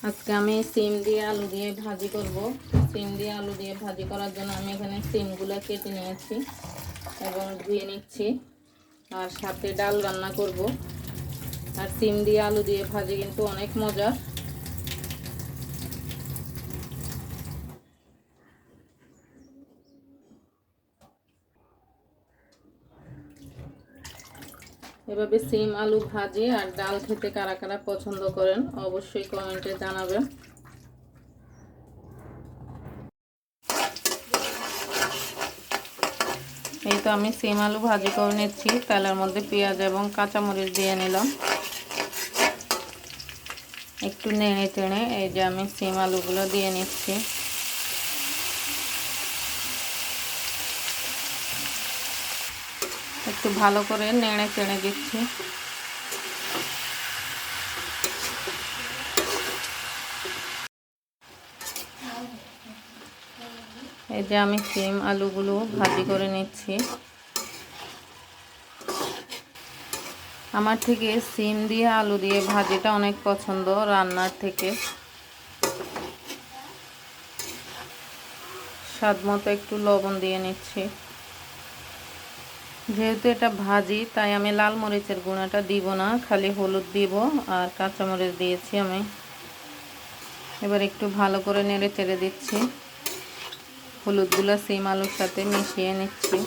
আজকে আমি সিম দিয়ে আলু দিয়ে ভাজি করব। সিম দিয়ে আলু দিয়ে ভাজি করার জন্য আমি এখানে সিমগুলো কেটে নিয়েছি এবং ধুয়ে নিচ্ছি। আর সাথে ডাল রান্না করব। আর সিম দিয়ে আলু দিয়ে ভাজি কিন্তু অনেক মজা। এভাবে সিম আলু ভাজি আর ডাল খেতে কারা কারা পছন্দ করেন অবশ্যই কমেন্টে জানাবেন। এই তো আমি সিম আলু ভাজি করে নিচ্ছি। তেলের মধ্যে পেঁয়াজ এবং কাঁচামরিচ দিয়ে নিলাম। একটু নেড়ে চেড়ে এই যে আমি সিম আলুগুলো দিয়ে নিচ্ছি। একটু ভালো করে নেড়ে চেড়ে দিচ্ছি। এই যে আমি সিম আলুগুলো ভাজি করে নিচ্ছি। আমার থেকে সিম দিয়ে আলু দিয়ে ভাজিটা অনেক পছন্দ রান্নার থেকে। স্বাদ মতো একটু লবণ দিয়ে নিচ্ছি। যেহেতু এটা ভাজি তাই আমি লাল মরিচের গুঁড়াটা দিব না, খালি হলুদ দিব আর কাঁচামরিচ দিয়েছি আমি। এবার একটু ভালো করে নেড়ে চেড়ে দিচ্ছি। হলুদগুলো সিম আলুর সাথে মিশিয়ে নিচ্ছি।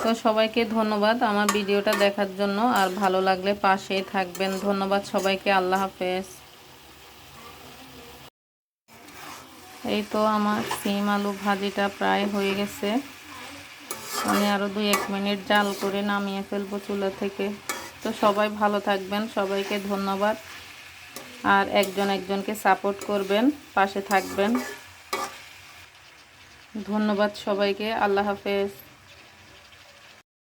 তো সবাইকে ধন্যবাদ আমার ভিডিওটা দেখার জন্য। আর ভালো লাগলে পাশেই থাকবেন। ধন্যবাদ সবাইকে। আল্লাহ হাফেজ। এই তো আমার সিম আলু ভাজিটা প্রায় হয়ে গেছে। আমি আরও 2-1 মিনিট জাল করে নামিয়ে ফেলবো চুলা থেকে। তো সবাই ভালো থাকবেন। সবাইকে ধন্যবাদ। আর একজন একজনকে সাপোর্ট করবেন, পাশে থাকবেন। ধন্যবাদ সবাইকে। আল্লাহ হাফেজ।